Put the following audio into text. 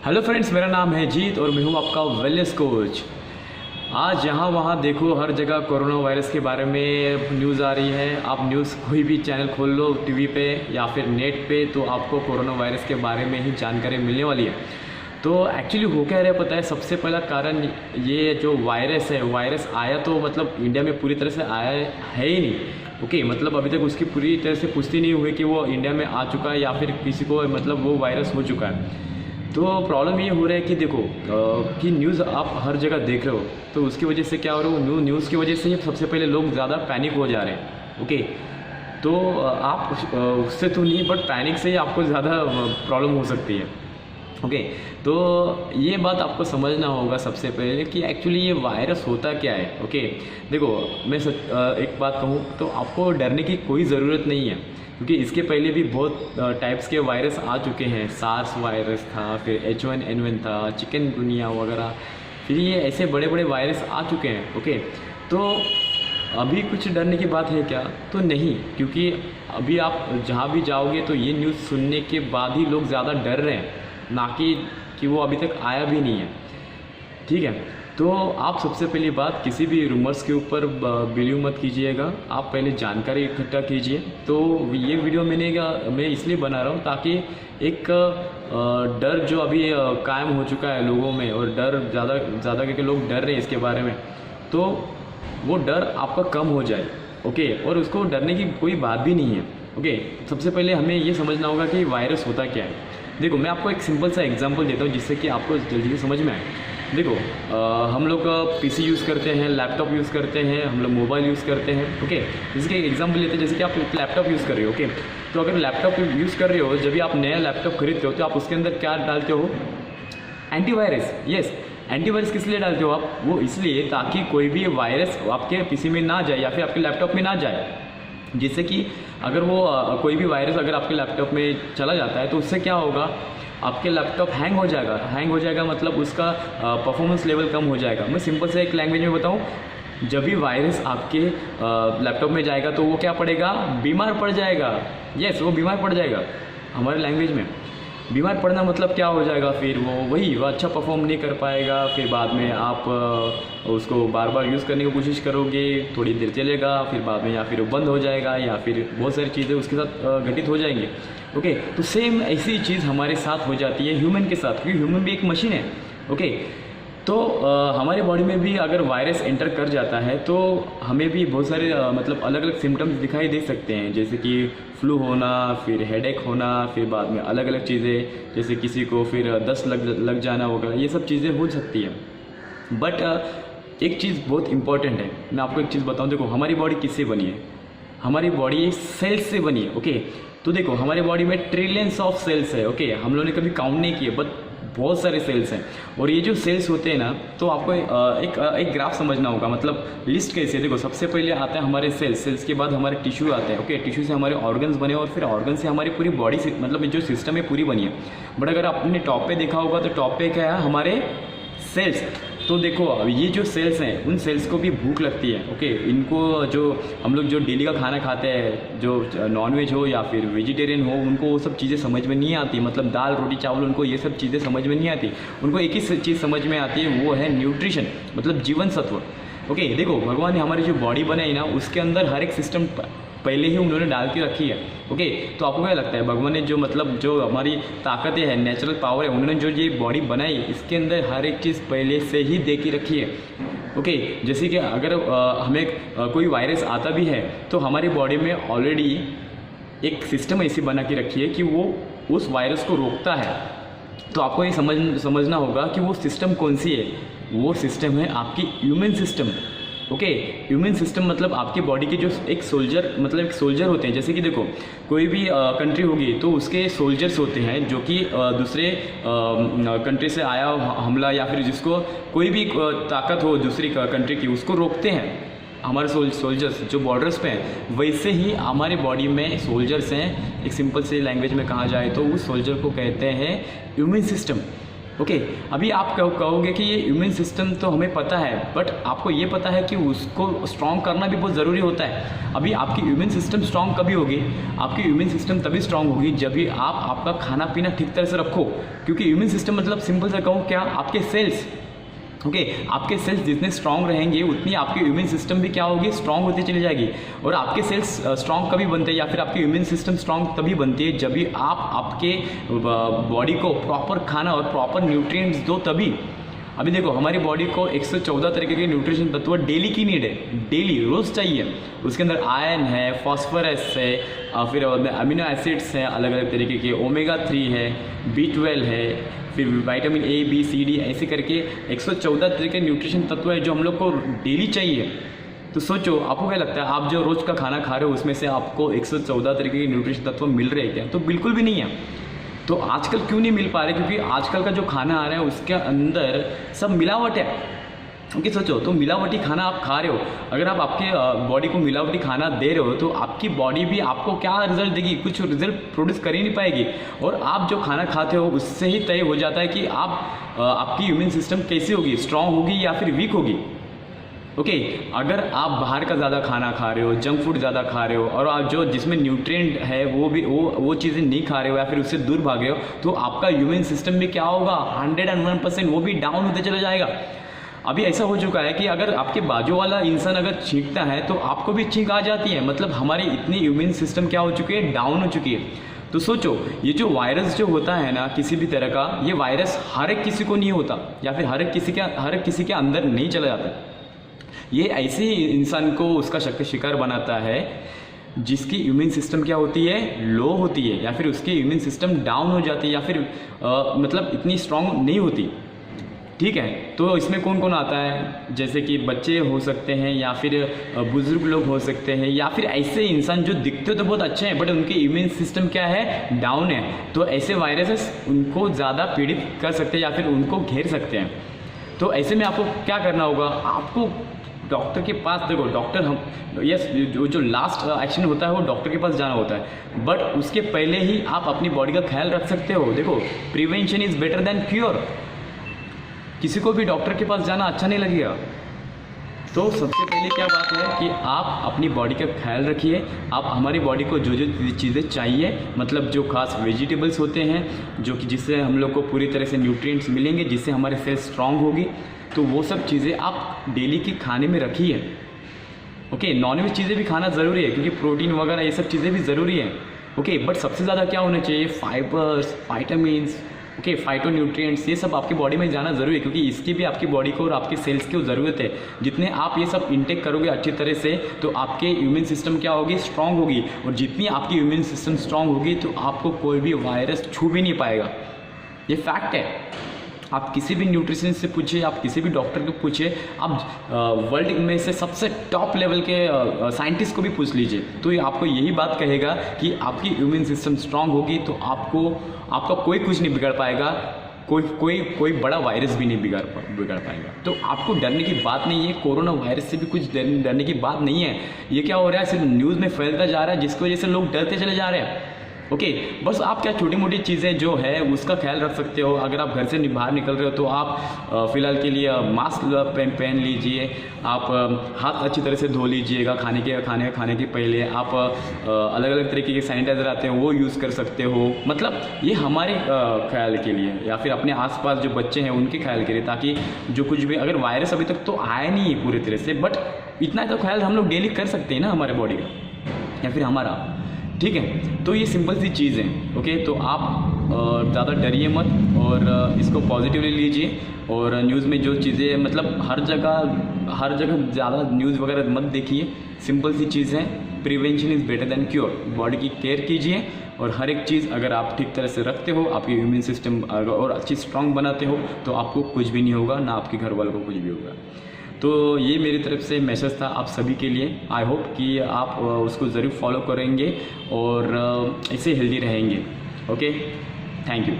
Hello friends, मेरा नाम है जीत और मैं हूं आपका वेलनेस कोच। आज यहाँ वहाँ देखो, हर जगह कोरोना वायरस के बारे में न्यूज़ आ रही है। आप न्यूज़ कोई भी चैनल खोल लो टीवी पे या फिर नेट पे, तो आपको कोरोना वायरस के बारे में ही जानकारी मिलने वाली है। तो एक्चुअली हो क्या रहा है पता है? सबसे पहला कारण ये जो वायरस है, वायरस आया तो मतलब इंडिया में पूरी तरह से आया है ही नहीं। ओके, मतलब अभी तक उसकी पूरी तरह से पुष्टि नहीं हुई कि वो इंडिया में आ चुका है या फिर किसी को मतलब वो वायरस हो चुका है। तो प्रॉब्लम ये हो रहा है कि देखो कि न्यूज़ आप हर जगह देख रहे हो, तो उसकी वजह से क्या हो रहा है, न्यूज़ की वजह से ही सबसे पहले लोग ज़्यादा पैनिक हो जा रहे हैं। ओके, तो आप उससे तो नहीं, बट पैनिक से ही आपको ज़्यादा प्रॉब्लम हो सकती है। ओके, तो ये बात आपको समझना होगा सबसे पहले कि एक्चुअली ये वायरस होता क्या है। ओके, देखो मैं एक बात कहूँ तो आपको डरने की कोई ज़रूरत नहीं है, क्योंकि इसके पहले भी बहुत टाइप्स के वायरस आ चुके हैं। सार्स वायरस था, फिर H1N1 था, चिकनगुनिया वगैरह, फिर ये ऐसे बड़े बड़े वायरस आ चुके हैं। ओके, तो अभी कुछ डरने की बात है क्या? तो नहीं, क्योंकि अभी आप जहाँ भी जाओगे तो ये न्यूज़ सुनने के बाद ही लोग ज़्यादा डर रहे हैं, ना कि वो अभी तक आया भी नहीं है। ठीक है, तो आप सबसे पहली बात, किसी भी रूमर्स के ऊपर बिलीव मत कीजिएगा। आप पहले जानकारी इकट्ठा कीजिए। तो ये वीडियो मैं इसलिए बना रहा हूँ ताकि एक डर जो अभी कायम हो चुका है लोगों में, और डर ज़्यादा करके लोग डर रहे हैं इसके बारे में, तो वो डर आपका कम हो जाए। ओके, और उसको डरने की कोई बात भी नहीं है। ओके, सबसे पहले हमें ये समझना होगा कि वायरस होता क्या है। देखो, मैं आपको एक सिंपल सा एग्जांपल देता हूँ जिससे कि आपको जल्दी से समझ में आए। देखो, हम लोग पीसी यूज़ करते हैं, लैपटॉप यूज़ करते हैं, हम लोग मोबाइल यूज़ करते हैं। ओके, जिसके एग्जांपल लेते हैं, जैसे कि आप लैपटॉप यूज़ कर रहे हो। ओके, तो अगर लैपटॉप यूज़ कर रहे हो, जब भी आप नया लैपटॉप खरीदते हो तो आप उसके अंदर क्या डालते हो? एंटीवायरस। यस, एंटीवायरस किस लिए डालते हो आप? वो इसलिए ताकि कोई भी वायरस आपके पीसी में ना जाए या फिर आपके लैपटॉप में ना जाए, जिससे कि अगर वो कोई भी वायरस अगर आपके लैपटॉप में चला जाता है तो उससे क्या होगा, आपके लैपटॉप हैंग हो जाएगा। हैंग हो जाएगा मतलब उसका परफॉर्मेंस लेवल कम हो जाएगा। मैं सिंपल से एक लैंग्वेज में बताऊं, जब भी वायरस आपके लैपटॉप में जाएगा तो वो क्या पड़ेगा? बीमार पड़ जाएगा। यस, वो बीमार पड़ जाएगा। हमारे लैंग्वेज में बीमार पड़ना मतलब क्या हो जाएगा? फिर वो अच्छा परफॉर्म नहीं कर पाएगा। फिर बाद में आप उसको बार बार यूज़ करने की कोशिश करोगे, थोड़ी देर चलेगा, फिर बाद में या फिर वो बंद हो जाएगा, या फिर बहुत सारी चीज़ें उसके साथ घटित हो जाएंगी। ओके, तो सेम ऐसी चीज़ हमारे साथ हो जाती है ह्यूमन के साथ, क्योंकि ह्यूमन भी एक मशीन है। ओके, तो हमारे बॉडी में भी अगर वायरस एंटर कर जाता है तो हमें भी बहुत सारे मतलब अलग अलग सिम्टम्स दिखाई दे सकते हैं, जैसे कि फ्लू होना, फिर हेडेक होना, फिर बाद में अलग अलग चीज़ें, जैसे किसी को फिर दस्त लग जाना होगा। ये सब चीज़ें हो सकती है। बट एक चीज़ बहुत इंपॉर्टेंट है, मैं आपको एक चीज़ बताऊँ। देखो, हमारी बॉडी किससे बनी है? हमारी बॉडी सेल्स से बनी है। ओके, तो देखो हमारी बॉडी में ट्रिलियंस ऑफ सेल्स है। ओके, हम लोगों ने कभी काउंट नहीं किए, बट बहुत सारे सेल्स हैं। और ये जो सेल्स होते हैं ना, तो आपको एक ग्राफ समझना होगा, मतलब लिस्ट कैसे है। देखो, सबसे पहले आता है हमारे सेल्स के बाद हमारे टिश्यू आते हैं। ओके, टिश्यू से हमारे ऑर्गन्स बने, और फिर ऑर्गन से हमारी पूरी बॉडी मतलब जो सिस्टम है पूरी बनी है। बट अगर आपने टॉप पे देखा होगा तो टॉप पे क्या है? हमारे सेल्स। तो देखो, अब ये जो सेल्स हैं, उन सेल्स को भी भूख लगती है। ओके, इनको जो हम लोग जो डेली का खाना खाते हैं, जो नॉनवेज हो या फिर वेजिटेरियन हो, उनको वो सब चीज़ें समझ में नहीं आती। मतलब दाल रोटी चावल, उनको ये सब चीज़ें समझ में नहीं आती। उनको एक ही चीज़ समझ में आती है, वो है न्यूट्रिशन, मतलब जीवन सत्व। ओके, देखो, भगवान ने हमारी जो बॉडी बनाई ना, उसके अंदर हर एक सिस्टम पहले ही उन्होंने डाल के रखी है। ओके, तो आपको क्या लगता है, भगवान ने जो मतलब जो हमारी ताकतें हैं, नेचुरल पावर है, उन्होंने जो ये बॉडी बनाई, इसके अंदर हर एक चीज़ पहले से ही दे के रखी है। ओके, जैसे कि अगर हमें कोई वायरस आता भी है तो हमारी बॉडी में ऑलरेडी एक सिस्टम ऐसी बना के रखी है कि वो उस वायरस को रोकता है। तो आपको ये समझना होगा कि वो सिस्टम कौन सी है। वो सिस्टम है आपकी human system. Okay, human system मतलब आपकी बॉडी के जो एक सोल्जर होते हैं। जैसे कि देखो, कोई भी कंट्री होगी तो उसके सोल्जर्स होते हैं जो कि दूसरे कंट्री से आया हमला या फिर जिसको कोई भी ताकत हो दूसरी कंट्री की, उसको रोकते हैं हमारे सोल्जर्स जो बॉर्डर्स पे हैं। वैसे ही हमारे बॉडी में सोल्जर्स हैं। एक सिंपल से लैंग्वेज में कहा जाए तो उस सोल्जर को कहते हैं ह्यूमन सिस्टम। ओके अभी आप कहोगे कि ये इम्यून सिस्टम तो हमें पता है, बट आपको ये पता है कि उसको स्ट्रॉन्ग करना भी बहुत ज़रूरी होता है। अभी आपकी इम्यून सिस्टम स्ट्रॉन्ग कभी होगी? आपकी इम्यून सिस्टम तभी स्ट्रॉन्ग होगी जब भी आप आपका खाना पीना ठीक तरह से रखो। क्योंकि इम्यून सिस्टम मतलब सिंपल से कहूँ क्या, आपके सेल्स। ओके आपके सेल्स जितने स्ट्रांग रहेंगे उतनी आपकी इम्यून सिस्टम भी क्या होगी, स्ट्रांग होती चली जाएगी। और आपके सेल्स स्ट्रांग कभी बनते हैं या फिर आपकी इम्यून सिस्टम स्ट्रांग तभी बनती है जब भी आप आपके बॉडी को प्रॉपर खाना और प्रॉपर न्यूट्रिएंट्स दो तभी। अभी देखो हमारी बॉडी को 114 तरीके के न्यूट्रिशन तत्व डेली की नीड है, डेली रोज़ चाहिए। उसके अंदर आयरन है, फॉस्फोरस है, फिर अमीनो एसिड्स हैं अलग अलग तरीके के, ओमेगा 3 है, B12 है, फिर vitamin A B C D ऐसे करके 114 तरह के न्यूट्रिशन तत्व है जो हम लोग को डेली चाहिए। तो सोचो आपको क्या लगता है, आप जो रोज़ का खाना खा रहे हो उसमें से आपको 114 तरीके के न्यूट्रिशन तत्व मिल रहे हैं क्या? तो बिल्कुल भी नहीं है। तो आजकल क्यों नहीं मिल पा रहे? क्योंकि आजकल का जो खाना आ रहा है उसके अंदर सब मिलावट है। क्योंकि सोचो तो मिलावटी खाना आप खा रहे हो, अगर आप आपके बॉडी को मिलावटी खाना दे रहे हो तो आपकी बॉडी भी आपको क्या रिजल्ट देगी, कुछ रिजल्ट प्रोड्यूस कर ही नहीं पाएगी। और आप जो खाना खाते हो उससे ही तय हो जाता है कि आपकी इम्यून सिस्टम कैसी होगी, स्ट्रांग होगी या फिर वीक होगी। ओके अगर आप बाहर का ज़्यादा खाना खा रहे हो, जंक फूड ज़्यादा खा रहे हो और आप जो जिसमें न्यूट्रिएंट है वो चीज़ें नहीं खा रहे हो या फिर उससे दूर भागे हो, तो आपका इम्यून सिस्टम भी क्या होगा, 101% वो भी डाउन होते चला जाएगा। अभी ऐसा हो चुका है कि अगर आपके बाजू वाला इंसान अगर छींकता है तो आपको भी छींक आ जाती है, मतलब हमारी इतनी इम्यून सिस्टम क्या हो चुकी है, डाउन हो चुकी है। तो सोचो ये जो वायरस जो होता है ना किसी भी तरह का, ये वायरस हर एक किसी को नहीं होता या फिर हर एक किसी के अंदर नहीं चला जाता। ये ऐसे ही इंसान को उसका शिकार बनाता है जिसकी इम्यून सिस्टम क्या होती है, लो होती है या फिर उसकी इम्यून सिस्टम डाउन हो जाती है या फिर मतलब इतनी स्ट्रांग नहीं होती। ठीक है, तो इसमें कौन कौन आता है, जैसे कि बच्चे हो सकते हैं या फिर बुजुर्ग लोग हो सकते हैं या फिर ऐसे इंसान जो दिखते तो बहुत अच्छे हैं बट उनके इम्यून सिस्टम क्या है, डाउन है। तो ऐसे वायरसेस उनको ज़्यादा पीड़ित कर सकते हैं या फिर उनको घेर सकते हैं। तो ऐसे में आपको क्या करना होगा, आपको डॉक्टर के पास, देखो डॉक्टर हम यस जो लास्ट एक्शन होता है वो डॉक्टर के पास जाना होता है, बट उसके पहले ही आप अपनी बॉडी का ख्याल रख सकते हो। देखो prevention is better than cure. किसी को भी डॉक्टर के पास जाना अच्छा नहीं लगेगा। तो सबसे पहले क्या बात है कि आप अपनी बॉडी का ख्याल रखिए। आप हमारी बॉडी को जो चीज़ें चाहिए, मतलब जो खास वेजिटेबल्स होते हैं जो कि जिससे हम लोग को पूरी तरह से न्यूट्रिएंट्स मिलेंगे, जिससे हमारे सेल स्ट्रांग होगी, तो वो सब चीज़ें आप डेली के खाने में रखिए। ओके नॉनवेज चीज़ें भी खाना ज़रूरी है क्योंकि प्रोटीन वगैरह ये सब चीज़ें भी ज़रूरी है। ओके बट सबसे ज़्यादा क्या होना चाहिए, फाइबर्स, विटामिन्स, ओके फाइटोन्यूट्रिएंट्स, ये सब आपकी बॉडी में जाना ज़रूरी है क्योंकि इसकी भी आपकी बॉडी को और आपके सेल्स की ज़रूरत है। जितने आप ये सब इंटेक करोगे अच्छी तरह से तो आपके इम्यून सिस्टम क्या होगी, स्ट्रांग होगी। और जितनी आपकी इम्यून सिस्टम स्ट्रांग होगी तो आपको कोई भी वायरस छू भी नहीं पाएगा। ये फैक्ट है। आप किसी भी न्यूट्रिशन से पूछिए, आप किसी भी डॉक्टर को पूछिए, आप वर्ल्ड में से सबसे टॉप लेवल के साइंटिस्ट को भी पूछ लीजिए, तो ये आपको यही बात कहेगा कि आपकी इम्यून सिस्टम स्ट्रांग होगी तो आपका कोई कुछ नहीं बिगड़ पाएगा, कोई बड़ा वायरस भी नहीं बिगड़ पाएगा। तो आपको डरने की बात नहीं है, कोरोना वायरस से भी कुछ डरने की बात नहीं है। ये क्या हो रहा है, सिर्फ न्यूज़ में फैलता जा रहा है जिसकी वजह से लोग डरते चले जा रहे हैं। ओके बस आप क्या छोटी मोटी चीज़ें जो है उसका ख्याल रख सकते हो। अगर आप घर से बाहर निकल रहे हो तो आप फ़िलहाल के लिए मास्क पहन लीजिए, आप हाथ अच्छी तरह से धो लीजिएगा खाने के पहले। आप अलग अलग तरीके के सैनिटाइज़र आते हैं वो यूज़ कर सकते हो। मतलब ये हमारे ख्याल के लिए या फिर अपने आसपास जो बच्चे हैं उनके ख्याल के लिए, ताकि जो कुछ भी, अगर वायरस अभी तक तो आया नहीं है पूरी तरह से, बट इतना तो ख्याल हम लोग डेली कर सकते हैं ना हमारे बॉडी का या फिर हमारा। ठीक है, तो ये सिंपल सी चीज़ है। ओके तो आप ज़्यादा डरिए मत और इसको पॉजिटिवली लीजिए। और न्यूज़ में जो चीज़ें, मतलब हर जगह ज़्यादा न्यूज़ वगैरह मत देखिए। सिंपल सी चीज़ है, prevention is better than cure. Body की केयर कीजिए और हर एक चीज़ अगर आप ठीक तरह से रखते हो, आपकी इम्यून सिस्टम और अच्छी स्ट्रांग बनाते हो तो आपको कुछ भी नहीं होगा, ना आपके घर वालों को कुछ भी होगा। तो ये मेरी तरफ से मैसेज था आप सभी के लिए। आई होप कि आप उसको ज़रूर फॉलो करेंगे और ऐसे हेल्दी रहेंगे। Okay thank you.